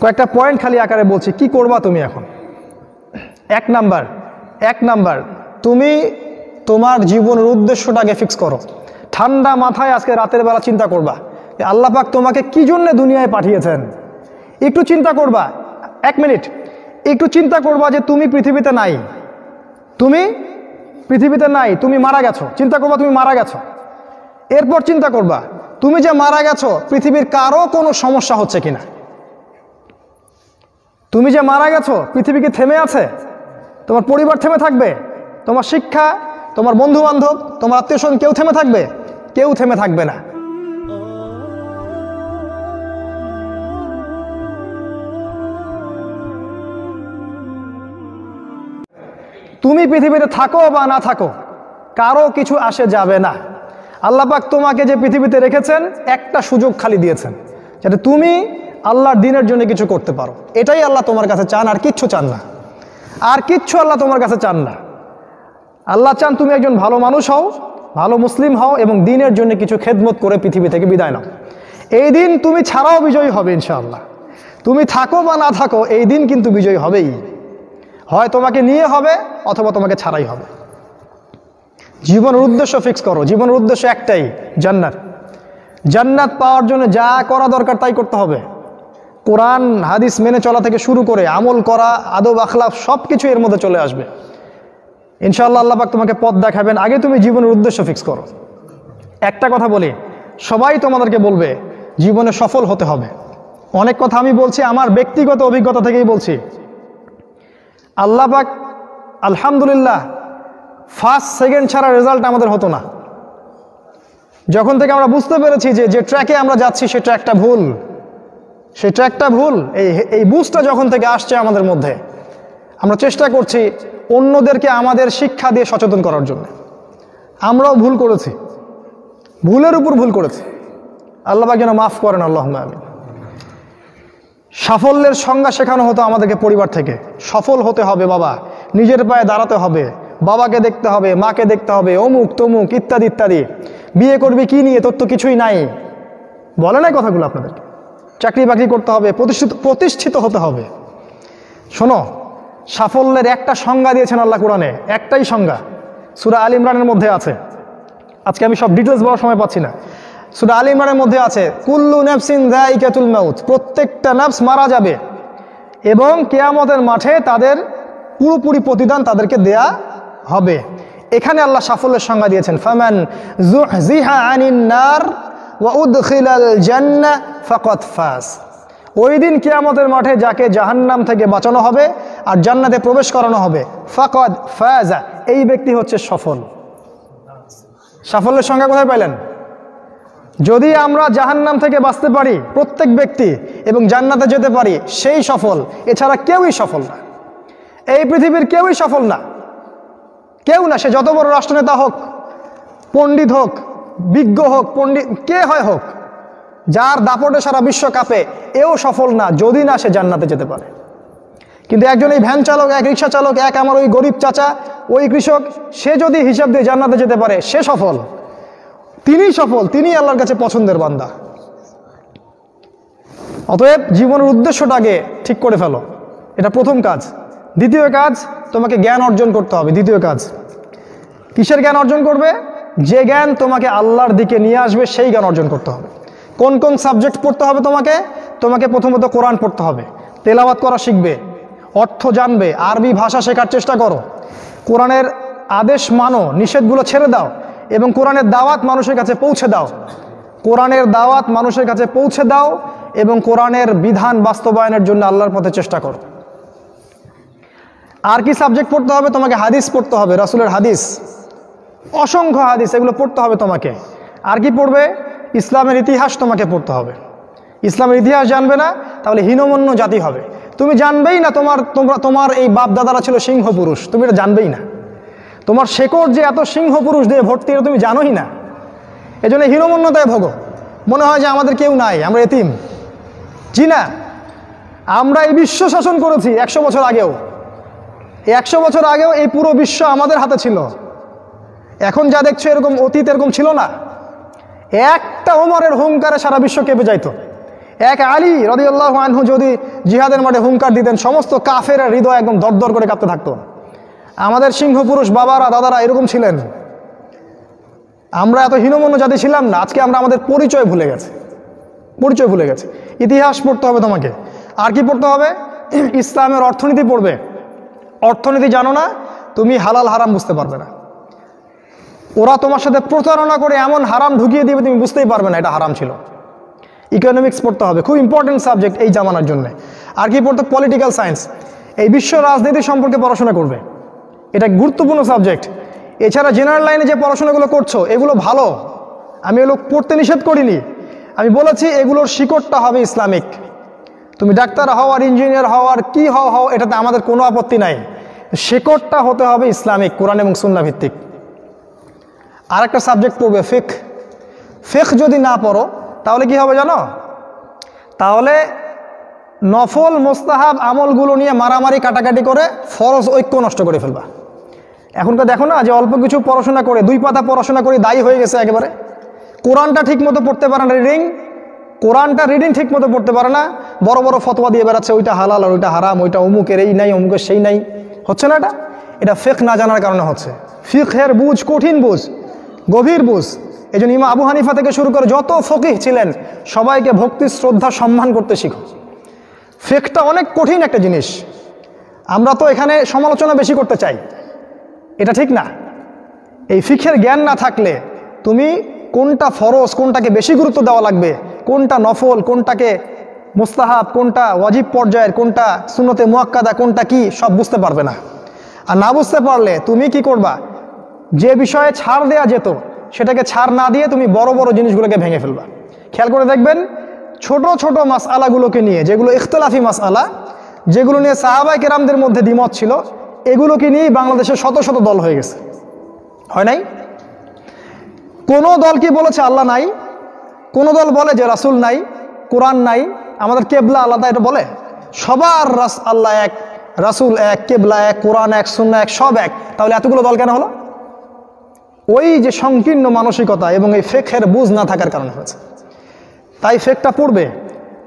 কয়েকটা পয়েন্ট খালি আকারে বলছি, কি করবা তুমি এখন। এক নাম্বার তুমি তোমার জীবনের উদ্দেশ্যটাকে ফিক্স করো। ঠান্ডা মাথায় আজকে রাতের বেলা চিন্তা করবা আল্লাহ পাক তোমাকে কি জন্য দুনিয়ায় পাঠিয়েছেন। একটু চিন্তা করবা, 1 মিনিট একটু চিন্তা করবা যে তুমি পৃথিবীতে নাই, তুমি মারা গেছো। চিন্তা করবা তুমি মারা গেছো। এরপর চিন্তা করবা তুমি যে মারা গেছো পৃথিবীর কারো কোনো সমস্যা হচ্ছে কিনা। তুমি যে মারা গেছো পৃথিবী কি থেমে আছে? তোমার পরিবার থেমে থাকবে? তোমার শিক্ষা, তোমার বন্ধু বান্ধব, তোমার আত্মীয় স্বজন কেউ থেমে থাকবে? কেউ থেমে থাকবে না। তুমি পৃথিবীতে থাকো বা না থাকো কারো কিছু আসে যাবে না। আল্লাহ পাক তোমাকে যে পৃথিবীতে রেখেছেন একটা সুযোগ খালি দিয়েছেন, যাতে তুমি আল্লাহর দ্বীনের জন্য কিছু করতে পারো। এটাই আল্লাহ তোমার কাছে চান, আর কিচ্ছু চান না। আর কিচ্ছু আল্লাহ তোমার কাছে চান না। আল্লাহ চান তুমি একজন ভালো মানুষ হও, ভালো মুসলিম হও এবং দ্বীনের জন্য কিছু খেদমত করে পৃথিবী থেকে বিদায় নাও। এই দিন তুমি ছাড়াও বিজয়ী হবে ইনশাআল্লাহ। তুমি থাকো বা না থাকো এই দিন কিন্তু বিজয়ী হবেই। হয় তোমাকে নিয়ে হবে অথবা তোমাকে ছাড়াই হবে। জীবনের উদ্দেশ্য ফিক্স করো। জীবনের উদ্দেশ্য একটাই, জান্নাত পাওয়ার জন্য যা করা দরকার তাই করতে হবে। কোরআন হাদিস মেনে চলা থেকে শুরু করে আমল করা, আদব আখলাক সব কিছু এর মধ্যে চলে আসবে ইনশাআল্লাহ। আল্লাহ পাক তোমাকে পথ দেখাবেন। আগে তুমি জীবনের উদ্দেশ্য ফিক্স করো। একটা কথা বলি, সবাই তোমাদেরকে বলবে জীবনে সফল হতে হবে। অনেক কথা আমি বলছি আমার ব্যক্তিগত অভিজ্ঞতা থেকেই বলছি। আল্লাহ পাক আলহামদুলিল্লাহ ফার্স্ট সেকেন্ড ছাড়া রেজাল্ট আমাদের হতো না। যখন থেকে আমরা বুঝতে পেরেছি যে ট্র্যাকে আমরা যাচ্ছি সে ট্র্যাকটা ভুল, এই বুঝটা যখন থেকে আসছে আমাদের মধ্যে, আমরা চেষ্টা করছি অন্যদেরকে আমাদের শিক্ষা দিয়ে সচেতন করার জন্য। আমরাও ভুল করেছি, ভুলের উপর ভুল করেছি। আল্লাহ পাক যেন মাফ করেন, আল্লাহুম্মা আমিন। সাফল্যের সংজ্ঞা শেখানো হতো আমাদেরকে পরিবার থেকে। সফল হতে হবে বাবা, নিজের পায়ে দাঁড়াতে হবে, বাবাকে দেখতে হবে, মাকে দেখতে হবে, অমুক তমুক ইত্যাদি ইত্যাদি। বিয়ে করবি কি নিয়ে, তোর তো কিছুই নাই, বলে নাই কথাগুলো আপনাদেরকে। চাকরি বাকরি করতে হবে, প্রতিষ্ঠিত হতে হবে। শোনো, সাফল্যের একটা সংজ্ঞা দিয়েছেন আল্লাহ কোরআনে, একটাই সংজ্ঞা, সূরা আল ইমরানের মধ্যে আছে। আজকে আমি সব ডিটেলস বলার সময় পাচ্ছি না। সূরা আল ইমরানের মধ্যে আছে কুল্লু নাফসিন যায়িকাতুল মাউত, প্রত্যেকটা নফস মারা যাবে এবং কিয়ামতের মাঠে তাদের পুরোপুরি প্রতিদান তাদেরকে দেয়া হবে। এখানে আল্লাহ সাফল্যের সংজ্ঞা দিয়েছেন, ফামান যুহজিহা আনিন নার ওয়া উদখিলাল জান্নাহ ফাকাদ ফাজ। ওই দিন কিয়ামতের মাঠে যাকে জাহান্নাম থেকে বাঁচানো হবে আর জান্নাতে প্রবেশ করানো হবে, ফাকাদ ফাজা, এই ব্যক্তি হচ্ছে সফল। সাফল্যের সংজ্ঞা কোথায় পাইলেন? যদি আমরা জাহান্নাম থেকে বাঁচতে পারি প্রত্যেক ব্যক্তি এবং জান্নাতে যেতে পারি, সেই সফল। এছাড়া কেউই সফল না, এই পৃথিবীর কেউই সফল না, কেউ না। সে যত বড় রাষ্ট্রনেতা হোক, পণ্ডিত হোক, বিজ্ঞ হোক, পণ্ডিত কে হয় হোক, যার দাপটে সারা বিশ্ব কাঁপে, এও সফল না যদি না সে জান্নাতে যেতে পারে। কিন্তু একজন এই ভ্যান চালক, এক রিক্সা চালক, এক আমার ওই গরিব চাচা, ওই কৃষক, সে যদি হিসাব দিয়ে জান্নাতে যেতে পারে, সে সফল। তিনি সফল, তিনি আল্লাহর কাছে পছন্দের বান্দা। অতএব জীবনের উদ্দেশ্যটাকে ঠিক করে ফেলো, এটা প্রথম কাজ। দ্বিতীয় কাজ, তোমাকে জ্ঞান অর্জন করতে হবে। দ্বিতীয় কাজ, কিসের জ্ঞান অর্জন করবে? যে জ্ঞান তোমাকে আল্লাহর দিকে নিয়ে আসবে সেই জ্ঞান অর্জন করতে হবে। কোন কোন সাবজেক্ট পড়তে হবে তোমাকে প্রথমত কোরআন পড়তে হবে, তেলাওয়াত করা শিখবে, অর্থ জানবে, আরবি ভাষা শেখার চেষ্টা করো, কোরআনের আদেশ মানো, নিষেধগুলো ছেড়ে দাও এবং কোরআনের দাওয়াত মানুষের কাছে পৌঁছে দাও। কোরআনের দাওয়াত মানুষের কাছে পৌঁছে দাও এবং কোরআনের বিধান বাস্তবায়নের জন্য আল্লাহর পথে চেষ্টা করো। আর কি সাবজেক্ট পড়তে হবে? তোমাকে হাদিস পড়তে হবে, রাসূলের হাদিস, অসংখ্য হাদিস, এগুলো পড়তে হবে তোমাকে। আর কি পড়বে? ইসলামের ইতিহাস তোমাকে পড়তে হবে। ইসলামের ইতিহাস জানবে না তাহলে হীনমন্য জাতি হবে। তুমি জানবেই না তোমার এই বাপ দাদারা ছিল সিংহ পুরুষ, তুমি এটা জানবেই না। তোমার শেকড় যে এত সিংহ পুরুষ দিয়ে ভর্তি, এটা তুমি জানোই না। এই জন্য হীনমন্যতায় ভোগো, মনে হয় যে আমাদের কেউ নাই, আমরা এতিম। জি না, আমরা এই বিশ্ব শাসন করেছি 100 বছর আগেও। এই 100 বছর আগেও এই পুরো বিশ্ব আমাদের হাতে ছিল। এখন যা দেখছো এরকম অতীত এরকম ছিল না। একটা ওমরের হুঙ্কারে সারা বিশ্ব কেঁপে যাইতো, এক আলী রাদিয়াল্লাহু আনহু যদি জিহাদের মাঠে হুঙ্কার দিতেন, সমস্ত কাফের হৃদয় একদম দরদর করে কাঁপতে থাকতো। আমাদের সিংহ পুরুষ বাবারা দাদারা এরকম ছিলেন। আমরা এত হীনমন্য জাতি ছিলাম না, আজকে আমরা আমাদের পরিচয় ভুলে গেছি। পরিচয় ভুলে গেছে। ইতিহাস পড়তে হবে তোমাকে। আর কি পড়তে হবে? ইসলামের অর্থনীতি পড়বে। অর্থনীতি জানো না, তুমি হালাল হারাম বুঝতে পারবে না। ওরা তোমার সাথে প্রতারণা করে এমন হারাম ঢুকিয়ে দিবে তুমি বুঝতেই পারবে না এটা হারাম ছিল। ইকোনমিক্স পড়তে হবে, খুব ইম্পর্টেন্ট সাবজেক্ট এই জামানার জন্য। আর কি পড়তে? পলিটিক্যাল সায়েন্স, এই বিশ্ব রাজনীতি সম্পর্কে পড়াশোনা করবে, এটা গুরুত্বপূর্ণ সাবজেক্ট। এছাড়া জেনারেল লাইনে যে পড়াশোনাগুলো করছো এগুলো ভালো, আমি এগুলো পড়তে নিষেধ করিনি। আমি বলেছি এগুলোর শিকড়টা হবে ইসলামিক। তুমি ডাক্তার হও আর ইঞ্জিনিয়ার হও আর কি হও এটাতে আমাদের কোনো আপত্তি নাই, শিকড়টা হতে হবে ইসলামিক, কোরআন এবং সুন্নাহ ভিত্তিক। আর একটা সাবজেক্ট পড়বে ফিকহ। ফিকহ যদি না পড়ো তাহলে কি হবে জানো? তাহলে নফল মোস্তাহাব আমলগুলো নিয়ে মারামারি কাটাকাটি করে ফরজ ঐক্য নষ্ট করে ফেলবা। এখনকার দেখো না যে অল্প কিছু পড়াশোনা করে, 2 পাতা পড়াশোনা করে দায়ী হয়ে গেছে একেবারে। কোরআনটা ঠিক মতো পড়তে পারে না, কোরআনটা রিডিং ঠিক মতো পড়তে পারে না, বড় বড় ফতোয়া দিয়ে বেড়াচ্ছে, ওইটা হালাল আর ওইটা হারাম, ওইটা অমুকের এই নাই অমুকের সেই নাই। হচ্ছে না এটা ফিকহ না জানার কারণে হচ্ছে। ফিকহের বুঝ কঠিন বুঝ, গভীর বুঝ। এই জন্য ইমাম আবু হানিফা থেকে শুরু করে যত ফকিহ ছিলেন সবাইকে ভক্তি শ্রদ্ধা সম্মান করতে শিখো। ফিকহটা অনেক কঠিন একটা জিনিস। আমরা তো এখানে সমালোচনা বেশি করতে চাই, এটা ঠিক না। এই ফিকহের জ্ঞান না থাকলে তুমি কোনটা ফরজ, কোনটাকে বেশি গুরুত্ব দেওয়া লাগবে, কোনটা নফল, কোনটাকে মুস্তাহাব, কোনটা ওয়াজিব পর্যায়ের, কোনটা সুন্নতে মুআক্কাদা, কোনটা কি সব বুঝতে পারবে না। আর না বুঝতে পারলে তুমি কি করবা? যে বিষয়ে ছাড় দেয়া যেত সেটাকে ছাড় না দিয়ে তুমি বড় বড় জিনিসগুলোকে ভেঙে ফেলবা। খেয়াল করে দেখবেন ছোট ছোট মাসআলাগুলোকে নিয়ে, যেগুলো ইখতিলাফি মাসআলা, যেগুলো নিয়ে সাহাবায়ে কেরামদের মধ্যে দ্বিমত ছিল, এগুলোকে নিয়েই বাংলাদেশে শত শত দল হয়ে গেছে। হয় নাই? কোনো দল কি বলেছে আল্লাহ নাই? কোনো দল বলে যে রাসূল নাই, কোরআন নাই, আমাদের কেবলা আলাদা, এটা বলে? সবার আল্লাহ এক, রাসূল এক, কেবলা এক, কোরআন এক, সুন্নাহ এক, সব এক। তাহলে এতগুলো দল কেন হলো? ওই যে সংকীর্ণ মানসিকতা এবং এই ফিকহের বুঝ না থাকার কারণে হয়েছে। তাই ফিকহটা পড়বে,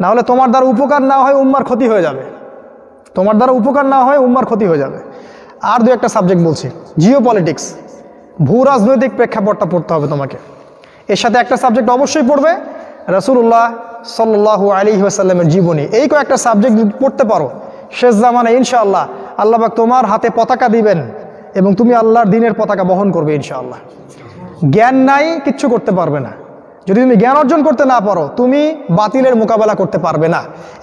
না হলে তোমার দ্বারা উপকার না হয় উম্মার ক্ষতি হয়ে যাবে। তোমার দ্বারা উপকার না হয় উম্মার ক্ষতি হয়ে যাবে। আর 2-1টা সাবজেক্ট বলছি। জিও পলিটিক্স, ভূ রাজনৈতিক প্রেক্ষাপটটা পড়তে হবে তোমাকে। এর সাথে একটা সাবজেক্ট অবশ্যই পড়বে রাসূলুল্লাহ সাল্লাল্লাহু আলাইহি ওয়াসাল্লামের জীবনী। এই কয়েকটা সাবজেক্ট যদি পড়তে পারো, শেষ জামানায় ইনশাআল্লাহ আল্লাহ পাক তোমার হাতে পতাকা দিবেন এবং তুমি আল্লাহর দ্বীনের পতাকা বহন করবে ইনশাআল্লাহ। জ্ঞান নাই, কিচ্ছু করতে পারবে না। যদি তুমি জ্ঞান অর্জন করতে না পারো তুমি বাতিলের মোকাবেলা করতে পারবে না।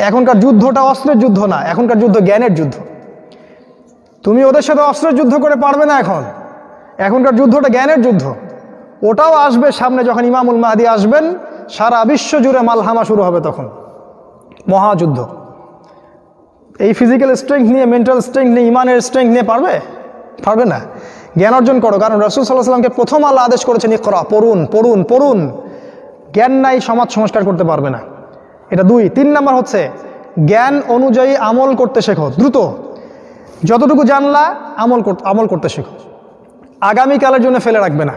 এখনকার যুদ্ধটা অস্ত্রের যুদ্ধ না, এখনকার যুদ্ধ জ্ঞানের যুদ্ধ। তুমি ওদের সাথে অস্ত্রের যুদ্ধ করে পারবে না। এখনকার যুদ্ধটা জ্ঞানের যুদ্ধ। ওটাও আসবে সামনে, যখন ইমামুল মাহদী আসবেন সারা বিশ্ব জুড়ে মালহামা শুরু হবে, তখন মহাযুদ্ধ। এই ফিজিক্যাল স্ট্রেংথ নিয়ে, মেন্টাল স্ট্রেংথ নিয়ে, ইমানের স্ট্রেংথ নিয়ে পারবে না। জ্ঞান অর্জন করো, কারণ রাসূল সাল্লাল্লাহু আলাইহি ওয়াসাল্লামকে প্রথম আল্লাহ আদেশ করেছেন ইকরা, পড়ুন পড়ুন পড়ুন। জ্ঞান নাই, সমাজ সংস্কার করতে পারবে না। এটা 2। 3 নাম্বার হচ্ছে জ্ঞান অনুযায়ী আমল করতে শেখো দ্রুত। যতটুকু জানলা আমল করতে শেখো, আগামীকালের জন্য ফেলে রাখবে না।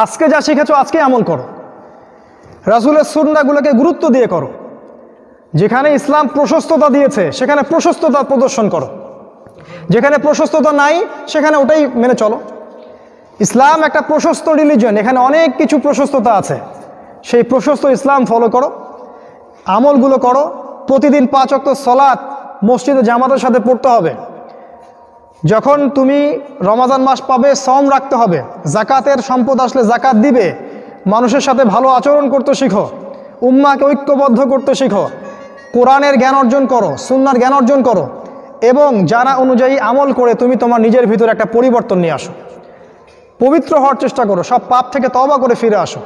আজকে যা শিখেছো আজকে আমল করো। রাসূলের সুন্নাহগুলোকে গুরুত্ব দিয়ে করো। যেখানে ইসলাম প্রশস্ততা দিয়েছে সেখানে প্রশস্ততা প্রদর্শন করো, যেখানে প্রশস্ততা নাই সেখানে ওটাই মেনে চলো। ইসলাম একটা প্রশস্ত রিলিজন, এখানে অনেক কিছু প্রশস্ততা আছে, সেই প্রশস্ত ইসলাম ফলো করো, আমলগুলো করো। প্রতিদিন 5 ওয়াক্ত সালাত মসজিদে জামাতের সাথে পড়তে হবে। যখন তুমি রমাজান মাস পাবে সওম রাখতে হবে, জাকাতের সম্পদ আসলে জাকাত দিবে, মানুষের সাথে ভালো আচরণ করতে শিখো, উম্মাহকে ঐক্যবদ্ধ করতে শিখো, কোরআনের জ্ঞান অর্জন করো, সুন্নাহর জ্ঞান অর্জন করো এবং জানা অনুযায়ী আমল করে তুমি তোমার নিজের ভিতরে একটা পরিবর্তন নিয়ে আসো। পবিত্র হওয়ার চেষ্টা করো, সব পাপ থেকে তওবা করে ফিরে আসো।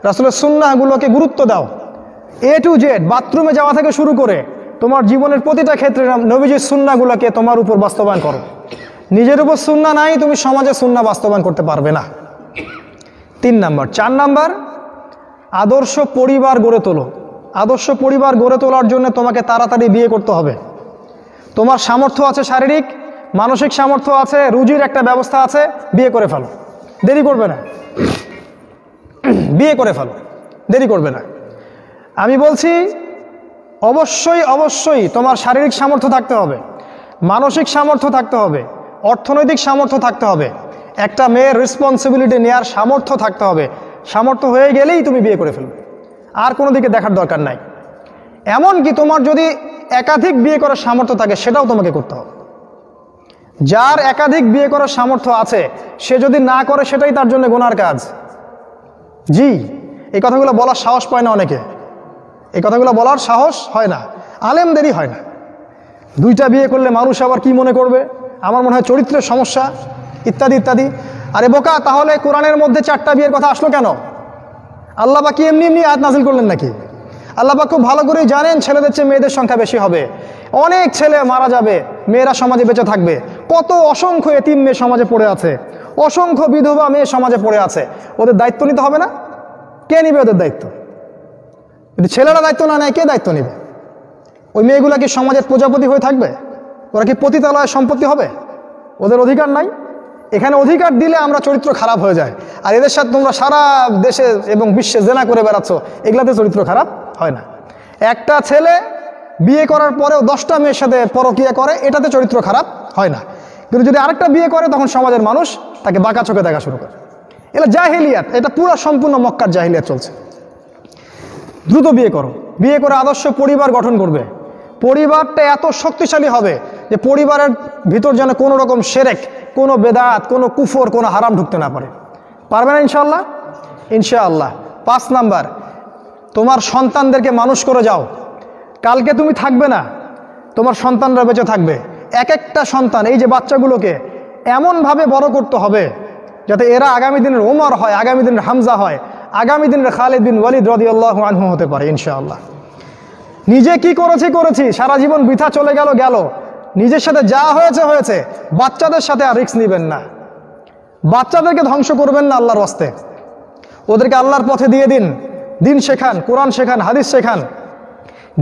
রাসূলের সুন্নাহগুলোকে গুরুত্ব দাও। A to Z, বাথরুমে যাওয়া থেকে শুরু করে তোমার জীবনের প্রতিটা ক্ষেত্রে নবীজির সুন্নাহগুলোকে তোমার উপর বাস্তবায়ন করো। নিজের উপর সুন্নাহ নাই, তুমি সমাজে সুন্নাহ বাস্তবায়ন করতে পারবে না। 3 নাম্বার। 4 নাম্বার, আদর্শ পরিবার গড়ে তোলো। আদর্শ পরিবার গড়ে তোলার জন্য তোমাকে তাড়াতাড়ি বিয়ে করতে হবে। তোমার সামর্থ্য আছে, শারীরিক মানসিক সামর্থ্য আছে, রুজির একটা ব্যবস্থা আছে, বিয়ে করে ফেলো, দেরি করবে না। বিয়ে করে ফেলো, দেরি করবে না। আমি বলছি অবশ্যই অবশ্যই তোমার শারীরিক সামর্থ্য থাকতে হবে, মানসিক সামর্থ্য থাকতে হবে, অর্থনৈতিক সামর্থ্য থাকতে হবে, একটা মেয়ের রেসপন্সিবিলিটি নেওয়ার সামর্থ্য থাকতে হবে। সামর্থ্য হয়ে গেলেই তুমি বিয়ে করে ফেলবে, আর কোনো দিকে দেখার দরকার নাই। এমনকি তোমার যদি একাধিক বিয়ে করার সামর্থ্য থাকে সেটাও তোমাকে করতে হবে। যার একাধিক বিয়ে করার সামর্থ্য আছে সে যদি না করে সেটাই তার জন্য গুনার কাজ। জি, এই কথাগুলো বলার সাহস পায় না অনেকে, এই কথাগুলো বলার সাহস হয় না, আলেমদেরই হয় না। দুইটা বিয়ে করলে মানুষ আবার কি মনে করবে, আমার মনে হয় চরিত্রের সমস্যা ইত্যাদি ইত্যাদি। আরে বোকা, তাহলে কোরআনের মধ্যে 4টা বিয়ের কথা আসলো কেন? আল্লাহ পাক কি এমনি এমনি আয়াত নাজিল করলেন নাকি? আল্লাহ পাক খুব ভালো করেই জানেন ছেলেদের চেয়ে মেয়েদের সংখ্যা বেশি হবে, অনেক ছেলে মারা যাবে, মেয়েরা সমাজে বেঁচে থাকবে। কত অসংখ্য এতিম মেয়ে সমাজে পড়ে আছে, অসংখ্য বিধবা মেয়ে সমাজে পড়ে আছে। ওদের দায়িত্ব নিতে হবে না? কে নিবে ওদের দায়িত্ব? যদি ছেলেরা দায়িত্ব না নেয় কে দায়িত্ব নেবে? ওই মেয়েগুলা কি সমাজের প্রজাপতি হয়ে থাকবে? ওরা কি পতিতালয়ের সম্পত্তি হবে? ওদের অধিকার নাই। এখানে অধিকার দিলে আমরা চরিত্র খারাপ হয়ে যায়। আর এদের সাথে তোমরা সারা দেশে এবং বিশ্বে জেনা করে বেড়াচ্ছ, এগুলাতে চরিত্র খারাপ হয় না। একটা ছেলে বিয়ে করার পরেও 10টা মেয়ের সাথে পরকীয়া করে, এটাতে চরিত্র খারাপ হয় না। কিন্তু যদি আরেকটা বিয়ে করে তখন সমাজের মানুষ তাকে বাঁকা চোখে দেখা শুরু করে। এটা জাহিলিয়াত, এটা পুরো সম্পূর্ণ মক্কার জাহিলিয়াত চলছে। দ্রুত বিয়ে করো, বিয়ে করে আদর্শ পরিবার গঠন করবে। পরিবারটা এত শক্তিশালী হবে যে পরিবারের ভিতর যেন কোনো রকম শিরক, কোনো বেদাত, কোনো কুফর, কোনো হারাম ঢুকতে না পারে। পারবে না ইনশাআল্লাহ? ইনশাআল্লাহ। 5 নাম্বার, তোমার সন্তানদেরকে মানুষ করে যাও। কালকে তুমি থাকবে না, তোমার সন্তানরা বেঁচে থাকবে। এক একটা সন্তান, এই যে বাচ্চাগুলোকে এমনভাবে বড় করতে হবে যাতে এরা আগামী দিনের ওমর হয়, আগামী দিনের হামজা হয়, আগামী দিনের খালিদ বিন ওয়ালিদ রাদিয়াল্লাহু আনহু হতে পারে ইনশাআল্লাহ। নিজে কি করেছি, সারা জীবন বৃথা চলে গেল। নিজের সাথে যা হয়েছে হয়েছে, বাচ্চাদের সাথে আর রিস্ক নেবেন না। বাচ্চাদেরকে ধ্বংস করবেন না আল্লাহর ওয়াস্তে। ওদেরকে আল্লাহর পথে দিয়ে দিন, দিন শেখান, কোরআন শেখান, হাদিস শেখান,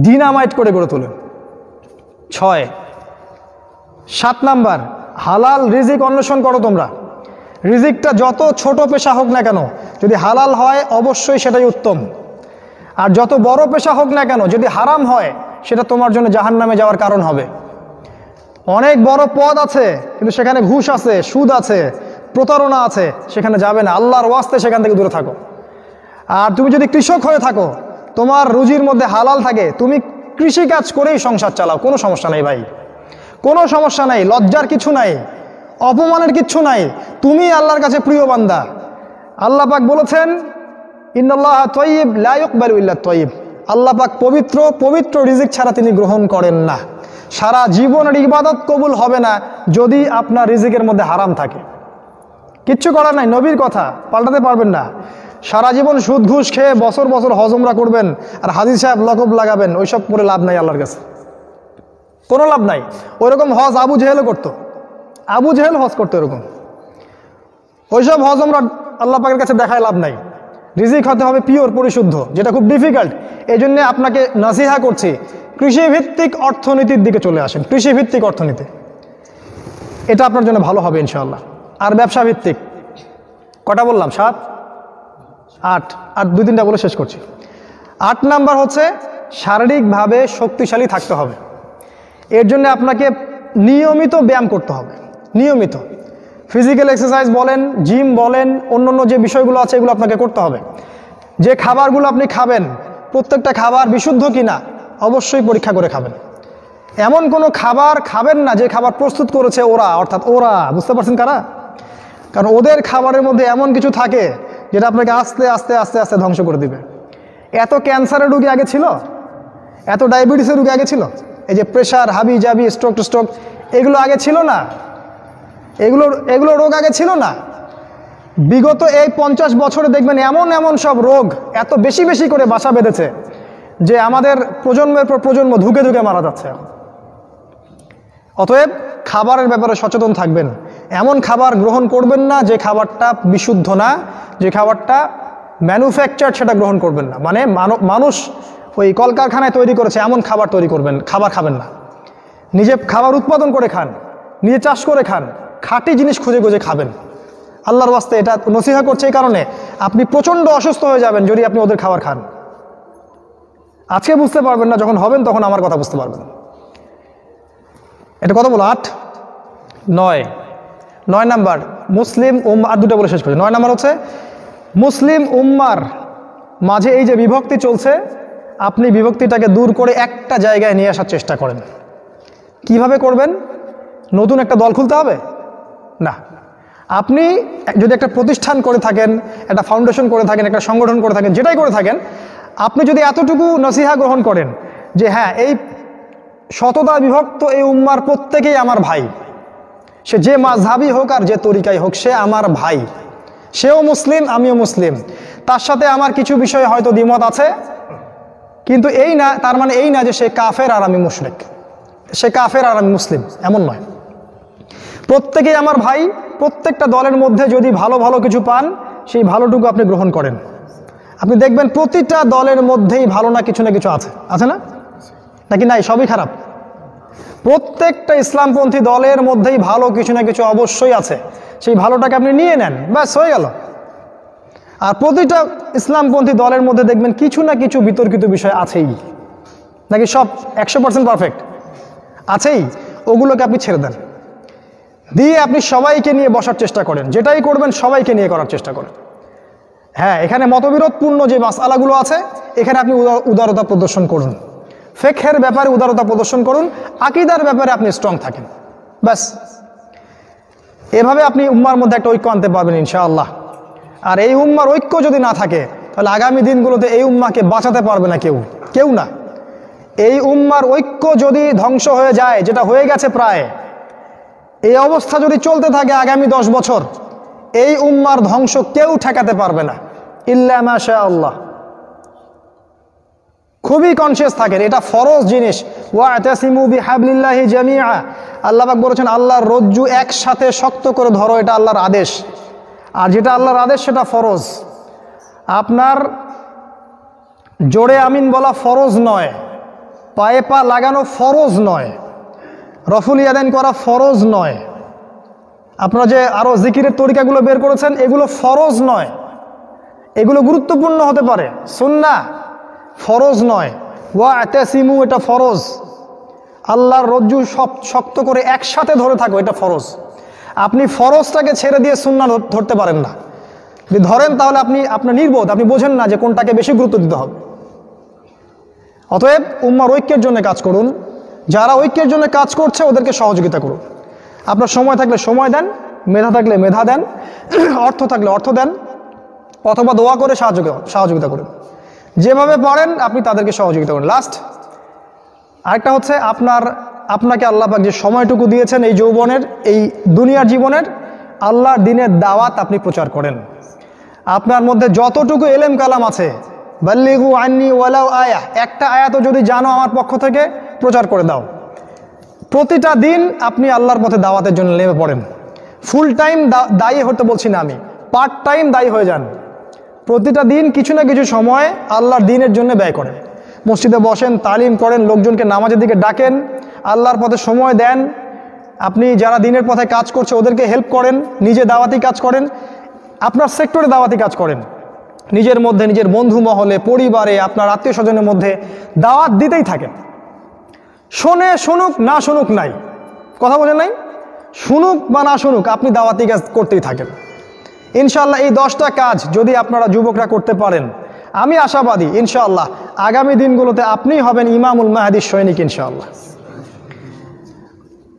ডিনামাইট করে গড়ে তোলেন। 7 নাম্বার, হালাল রিজিক অন্বেষণ করো তোমরা। রিজিকটা যত ছোট পেশা হোক না কেন, যদি হালাল হয় অবশ্যই সেটাই উত্তম। আর যত বড় পেশা হোক না কেন, যদি হারাম হয় সেটা তোমার জন্য জাহান্নামে যাওয়ার কারণ হবে। অনেক বড় পদ আছে কিন্তু সেখানে ঘুষ আছে, সুদ আছে, প্রতারণা আছে, সেখানে যাবে না। আল্লাহর ওয়াস্তে সেখান থেকে দূরে থাকো। আর তুমি যদি কৃষক হয়ে থাকো, তোমার রুজির মধ্যে হালাল থাকে, তুমি কৃষিকাজ করেই সংসার চালাও, কোনো সমস্যা নেই ভাই, কোনো সমস্যা নাই। লজ্জার কিছু নাই, অপমানের কিচ্ছু নাই। তুমি আল্লাহর কাছে প্রিয় বান্দা। আল্লাহ পাক বলেছেন, ইন্নাল্লাহা তাইয়্যিব লা ইকবালু ইল্লা তাইয়্যিব। আল্লাহ পাক পবিত্র, পবিত্র রিজিক ছাড়া তিনি গ্রহণ করেন না। সারা জীবনের ইবাদত কবুল হবে না যদি আপনার রিজিকের মধ্যে হারাম থাকে। কিচ্ছু করার নাই, নবীর কথা পাল্টাতে পারবেন না। সারা জীবন সুদ ঘুষ খেয়ে বছর বছর হজ উমরা করবেন আর হাজী সাহেব লকব লাগাবেন, ওইসব করে লাভ নাই আল্লাহর কাছে, কোনো লাভ নাই। ওইরকম হজ আবু জেহেলও করতো, আবু জেহেল হজ করতো এরকম। ওইসব হজ উমরা আল্লাহ পাকের কাছে দেখায় লাভ নাই। রিজিক হতে হবে পিওর, পরিশুদ্ধ, যেটা খুব ডিফিকাল্ট। এই জন্য আপনাকে নাসিহা করছি, কৃষিভিত্তিক অর্থনীতির দিকে চলে আসেন। কৃষিভিত্তিক অর্থনীতি, এটা আপনার জন্য ভালো হবে ইনশাআল্লাহ। আর ব্যবসা ভিত্তিক, কটা বললাম? 7, 8, আর 2-3টা বলে শেষ করছি। 8 নাম্বার হচ্ছে শারীরিকভাবে শক্তিশালী থাকতে হবে। এর জন্য আপনাকে নিয়মিত ব্যায়াম করতে হবে, নিয়মিত ফিজিক্যাল এক্সারসাইজ বলেন, জিম বলেন, অন্য যে বিষয়গুলো আছে এগুলো আপনাকে করতে হবে। যে খাবারগুলো আপনি খাবেন, প্রত্যেকটা খাবার বিশুদ্ধ কিনা অবশ্যই পরীক্ষা করে খাবেন। এমন কোনো খাবার খাবেন না যে খাবার প্রস্তুত করেছে ওরা, অর্থাৎ ওরা, বুঝতে পারছেন কারা? কারণ ওদের খাবারের মধ্যে এমন কিছু থাকে যেটা আপনাকে আস্তে আস্তে আস্তে আস্তে ধ্বংস করে দিবে। এত ক্যান্সারের রোগী আগে ছিল, এত ডায়াবেটিসের রোগী আগে ছিল, এই যে প্রেশার, হাবি জাবি, স্ট্রোক এগুলো আগে ছিল না, এগুলো রোগ আগে ছিল না। বিগত এই 50 বছরে দেখবেন এমন এমন সব রোগ এত বেশি বেশি করে বাসা বেঁধেছে যে আমাদের প্রজন্মের পর প্রজন্ম ধুকে ধুকে মারা যাচ্ছে। অতএব খাবারের ব্যাপারে সচেতন থাকবেন। এমন খাবার গ্রহণ করবেন না যে খাবারটা বিশুদ্ধ না, যে খাবারটা ম্যানুফ্যাকচার, সেটা গ্রহণ করবেন না। মানে মানুষ ওই কলকারখানায় তৈরি করেছে এমন খাবার খাবার খাবেন না। নিজে খাবার উৎপাদন করে খান, নিজে চাষ করে খান, খাঁটি জিনিস খুঁজে খুঁজে খাবেন। আল্লাহর ওয়াস্তে এটা নসিহা করছে এই কারণে, আপনি প্রচণ্ড অসুস্থ হয়ে যাবেন যদি আপনি ওদের খাবার খান। আজকে বুঝতে পারবেন না, যখন হবেন তখন আমার কথা বুঝতে পারবেন। এটা কত বলো? 8, 9। 9 নাম্বার মুসলিম উম্মাহ, আর দুটো বলে শেষ করি। 9 নাম্বার হচ্ছে মুসলিম উম্মার মাঝে এই যে বিভক্তি চলছে, আপনি বিভক্তিটাকে দূর করে একটা জায়গায় নিয়ে আসার চেষ্টা করেন। কিভাবে করবেন? নতুন একটা দল খুলতে হবে না। আপনি যদি একটা প্রতিষ্ঠান করে থাকেন, একটা ফাউন্ডেশন করে থাকেন, একটা সংগঠন করে থাকেন, যেটাই করে থাকেন, আপনি যদি এতটুকু নসিহা গ্রহণ করেন যে হ্যাঁ, এই শতদা বিভক্ত এই উম্মার প্রত্যেকেই আমার ভাই, সে যে মাযহাবি হোক আর যে তরিকাই হোক, সে আমার ভাই, সেও মুসলিম আমিও মুসলিম, তার সাথে আমার কিছু বিষয়ে হয়তো দ্বিমত আছে, কিন্তু এই না, তার মানে এই না যে সে কাফের আর আমি মুশরিক, সে কাফের আর আমি মুসলিম, এমন নয়। প্রত্যেকেই আমার ভাই। প্রত্যেকটা দলের মধ্যে যদি ভালো ভালো কিছু পান, সেই ভালোটুকু আপনি গ্রহণ করেন। আপনি দেখবেন প্রতিটা দলের মধ্যেই ভালো না কিছু আছে, আছে না? নাকি নাই? সবই খারাপ? প্রত্যেকটা ইসলামপন্থী দলের মধ্যেই ভালো কিছু না কিছু অবশ্যই আছে। সেই ভালোটাকে আপনি নিয়ে নেন, ব্যাস হয়ে গেল। আর প্রতিটা ইসলামপন্থী দলের মধ্যে দেখবেন কিছু না কিছু বিতর্কিত বিষয় আছেই। নাকি সব 100% পারফেক্ট? আছেই। ওগুলোকে আপনি ছেড়ে দেন, দিয়ে আপনি সবাইকে নিয়ে বসার চেষ্টা করেন। যেটাই করবেন সবাইকে নিয়ে করার চেষ্টা করেন। হ্যাঁ, এখানে মতবিরোধপূর্ণ যে মাসআলাগুলো আছে, এখানে আপনি উদারতা প্রদর্শন করুন। ফিকহের ব্যাপারে উদারতা প্রদর্শন করুন, আকীদার ব্যাপারে আপনি স্ট্রং থাকেন, ব্যাস। এভাবে আপনি উম্মার মধ্যে একটা ঐক্য আনতে পারবেন ইনশাআল্লাহ। আর এই উম্মার ঐক্য যদি না থাকে, তাহলে আগামী দিনগুলোতে এই উম্মাকে বাঁচাতে পারবে না কেউ না। এই উম্মার ঐক্য যদি ধ্বংস হয়ে যায়, যেটা হয়ে গেছে প্রায়, এই অবস্থা যদি চলতে থাকে আগামী 10 বছর, এই উম্মার ধ্বংস কেউ ঠেকাতে পারবে না, ইল্লা মাশা আল্লাহ। খুবই কনসিয়াস থাকেন, এটা ফরজ জিনিস। ওয়া'তাসিমু বিহাবলিল্লাহি জামিআ, আল্লাহ পাক বলেছেন আল্লাহর রজ্জু একসাথে শক্ত করে ধরো, এটা আল্লাহর আদেশ। আর যেটা আল্লাহর আদেশ সেটা ফরজ। আপনার জোরে আমিন বলা ফরজ নয়, পায়ে পা লাগানো ফরজ নয়, রফুল ইয়াদান করা ফরজ নয়, আপনারা যে আরো জিকিরের তরিকাগুলো বের করেছেন এগুলো ফরজ নয়। এগুলো গুরুত্বপূর্ণ হতে পারে, সুন্নাহ, ফরজ নয়। ওয়া'তাসিমু এটা ফরজ। আল্লাহর রজ্জু সব শক্ত করে একসাথে ধরে থাকো, এটা ফরজ। আপনি ফরজটাকে ছেড়ে দিয়ে সুন্নাহ ধরতে পারেন না। যদি ধরেন তাহলে আপনার নির্বোধ, আপনি বোঝেন না যে কোনটাকে বেশি গুরুত্ব দিতে হবে। অতএব উম্মার ঐক্যের জন্য কাজ করুন। যারা ঐক্যের জন্য কাজ করছে ওদেরকে সহযোগিতা করুন। আপনার সময় থাকলে সময় দেন, মেধা থাকলে মেধা দেন, অর্থ থাকলে অর্থ দেন, অথবা দোয়া করে সহযোগিতা করুন। যেভাবে পারেন আপনি তাদেরকে সহযোগিতা করুন। লাস্ট আরেকটা হচ্ছে, আপনাকে আল্লাহ পাক যে সময়টুকু দিয়েছেন এই যৌবনের, এই দুনিয়ার জীবনের, আল্লাহর দ্বীনের দাওয়াত আপনি প্রচার করেন। আপনার মধ্যে যতটুকু এলেম কালাম আছে, বাল্লিগু আন্নি ওয়ালাউ আয়া, একটা আয়াতও যদি জানো আমার পক্ষ থেকে, প্রচার করে দাও। প্রতিটা দিন আপনি আল্লাহর পথে দাওয়াতের জন্য নেমে পড়েন। ফুল টাইম দায়ী হতে বলছি না আমি, পার্ট টাইম দায়ী হয়ে যান। প্রতিটা দিন কিছু না কিছু সময় আল্লাহর দ্বীনের জন্য ব্যয় করেন। মসজিদে বসেন, তালিম করেন, লোকজনকে নামাজের দিকে ডাকেন, আল্লাহর পথে সময় দেন। আপনি যারা দ্বীনের পথে কাজ করছে ওদেরকে হেল্প করেন, নিজে দাওয়াতি কাজ করেন, আপনার সেক্টরে দাওয়াতি কাজ করেন, নিজের মধ্যে, নিজের বন্ধু মহলে, পরিবারে, আপনার আত্মীয় স্বজনের মধ্যে দাওয়াত দিতেই থাকেন। শুনুক না শুনুক নাই, কথা বোঝেন নাই? শুনুক বা না শুনুক, আপনি দাওয়াতি কাজ করতেই থাকেন। ইনশাআল্লাহ এই 10টা কাজ যদি আপনারা যুবকরা করতে পারেন, আমি আশাবাদী ইনশাআল্লাহ আগামী দিনগুলোতে আপনি হবেন ইমামুল মাহদির সৈনিক ইনশাআল্লাহ।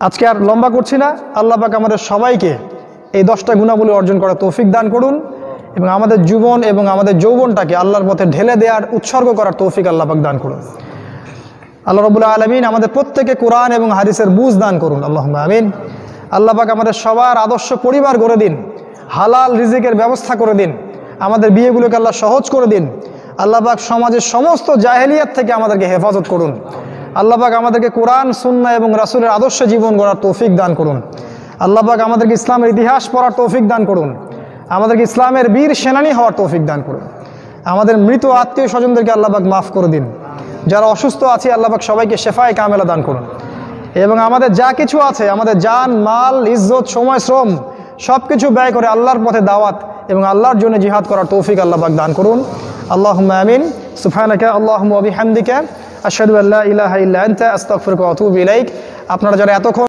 আজকে আর লম্বা করছি না। আল্লাহ পাক আমাদের সবাইকে এই 10টা গুণাবলী অর্জন করার তৌফিক দান করুন, এবং আমাদের জীবন এবং আমাদের যৌবনটাকে আল্লাহর পথে ঢেলে দেওয়ার, উৎসর্গ করার তৌফিক আল্লাহ পাক দান করুন। আল্লাহ রাব্বুল আলামিন আমাদের প্রত্যেকে কোরআন এবং হাদিসের বুঝ দান করুন, আল্লাহুম্মা আমিন। আল্লাহ পাক আমাদের সবার আদর্শ পরিবার গড়ে দিন, হালাল রিজিকের ব্যবস্থা করে দিন, আমাদের বিয়েগুলোকে আল্লাহ সহজ করে দিন। আল্লাহ পাক সমাজের সমস্ত জাহেলিয়াত থেকে আমাদেরকে হেফাজত করুন। আল্লাহ পাক আমাদেরকে কোরআন, সুন্নাহ এবং রাসূলের আদর্শ জীবন গড়ার তৌফিক দান করুন। আল্লাহ পাক আমাদেরকে ইসলামের ইতিহাস পড়ার তৌফিক দান করুন, আমাদেরকে ইসলামের বীর সেনানী হওয়ার তৌফিক দান করুন। আমাদের মৃত আত্মীয় স্বজনদেরকে আল্লাহ পাক মাফ করে দিন। যারা অসুস্থ আছে আল্লাহ পাক সবাইকে শেফায়ে কামেলা দান করুন, এবং আমাদের যা কিছু আছে, আমাদের জান, মাল, ইজ্জত, সময়, শ্রম সব কিছু ব্যয় করে আল্লাহর পথে দাওয়াত এবং আল্লাহর জন্য জিহাদ করার তৌফিক আল্লাহ পাক দান করুন। আল্লাহুম্মা আমিন। সুবহানাকা আল্লাহুম্মা ওয়া বিহামদিকা আশহাদু আল্লা ইলাহা ইল্লা আনতা আস্তাগফিরুকা ওয়া আতুবু ইলাইক। আপনারা যারা এতক্ষণ